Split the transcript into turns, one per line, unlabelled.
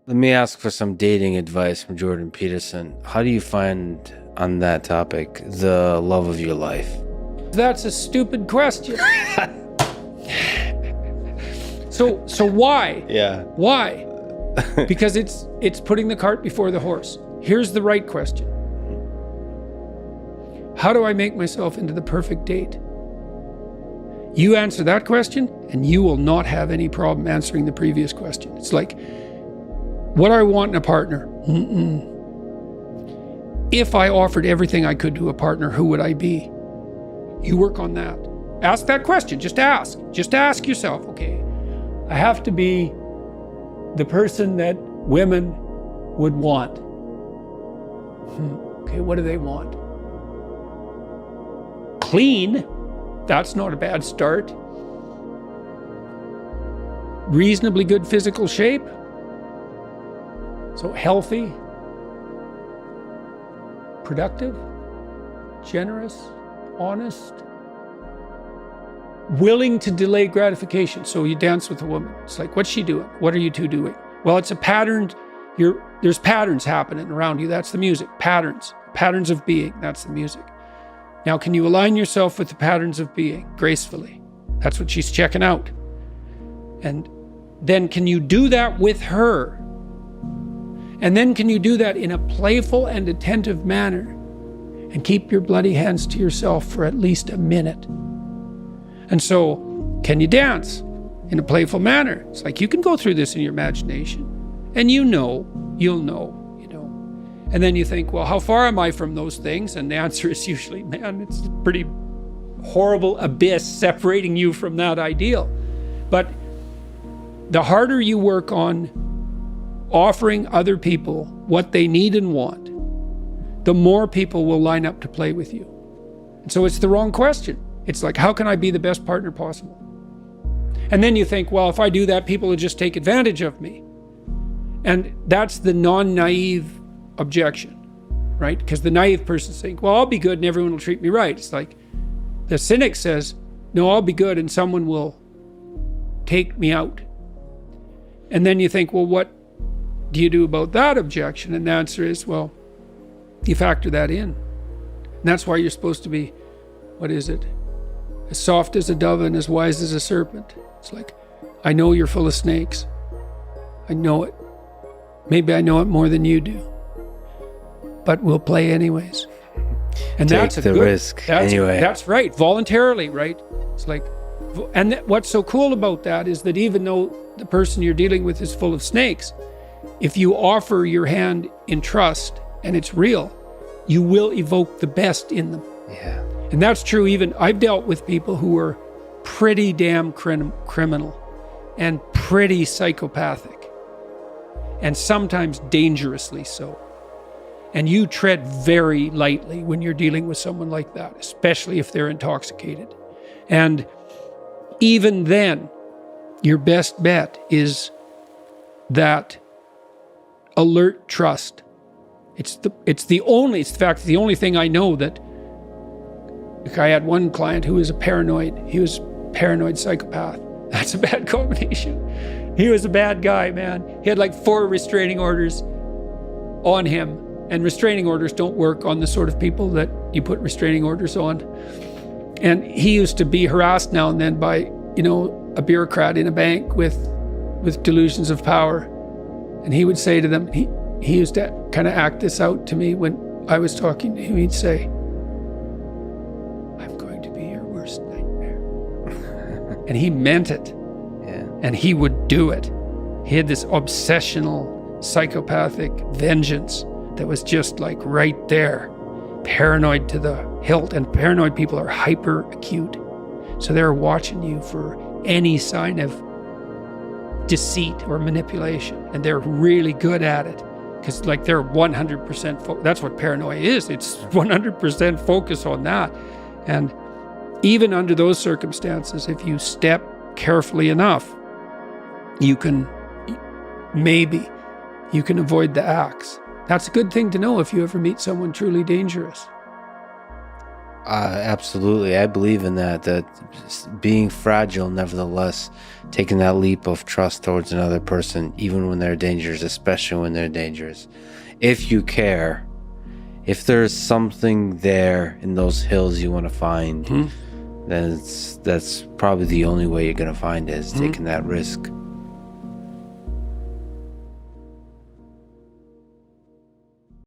Let me ask for some dating advice from Jordan Peterson. How do you find, on that topic, the love of your life?
That's a stupid question. So why?
Yeah.
Why? Because it's putting the cart before the horse. Here's the right question. How do I make myself into the perfect date? You answer that question, and you will not have any problem answering the previous question. It's like, what do I want in a partner? If I offered everything I could to a partner, who would I be? You work on that. Ask that question. Just ask. Just ask yourself, okay, I have to be the person that women would want. Okay, what do they want? Clean. That's not a bad start. Reasonably good physical shape. So healthy, productive, generous, honest, willing to delay gratification. So you dance with a woman. It's like, what's she doing? What are you two doing? Well, it's a pattern. There's patterns happening around you. That's the music. Patterns of being. That's the music. Now, can you align yourself with the patterns of being gracefully? That's what she's checking out. And then can you do that with her? And then can you do that in a playful and attentive manner and keep your bloody hands to yourself for at least a minute? And so, can you dance in a playful manner? It's like you can go through this in your imagination, and you'll know. And then you think, well, how far am I from those things? And the answer is usually, man, it's a pretty horrible abyss separating you from that ideal. But the harder you work on offering other people what they need and want, the more people will line up to play with you. And so it's the wrong question. It's like, how can I be the best partner possible? And then you think, well, if I do that, people will just take advantage of me. And that's the non-naive objection, right? Because the naive person's saying, well, I'll be good and everyone will treat me right. It's like the cynic says, no, I'll be good and someone will take me out. And then you think, well, what do you do about that objection? And the answer is, well, you factor that in. And that's why you're supposed to be, what is it? As soft as a dove and as wise as a serpent. It's like, I know you're full of snakes. I know it. Maybe I know it more than you do. But we'll play anyways. And
Take
that's a
the
good
risk anyway.
That's right. Voluntarily, right? It's like, and what's so cool about that is that even though the person you're dealing with is full of snakes, if you offer your hand in trust and it's real, you will evoke the best in them.
Yeah.
And that's true. Even I've dealt with people who were pretty damn criminal and pretty psychopathic, and sometimes dangerously so. And you tread very lightly when you're dealing with someone like that, especially if they're intoxicated. And even then, your best bet is that alert trust. It's the only thing I know that, like, I had one client who was he was a paranoid psychopath. That's a bad combination. He was a bad guy, man. He had like 4 restraining orders on him. And restraining orders don't work on the sort of people that you put restraining orders on. And he used to be harassed now and then by, a bureaucrat in a bank with delusions of power. And he would say to them, he used to kind of act this out to me when I was talking to him. He'd say, I'm going to be your worst nightmare. And he meant it.
Yeah.
And he would do it. He had this obsessional, psychopathic vengeance that was just like right there, paranoid to the hilt. And paranoid people are hyper acute. So they're watching you for any sign of deceit or manipulation. And they're really good at it because like they're 100% that's what paranoia is. It's 100% focus on that. And even under those circumstances, if you step carefully enough, you can avoid the acts. That's a good thing to know if you ever meet someone truly dangerous.
Absolutely. I believe in that being fragile, nevertheless, taking that leap of trust towards another person, even when they're dangerous, especially when they're dangerous. If you care, if there's something there in those hills you want to find, then that's probably the only way you're going to find it, is taking that risk.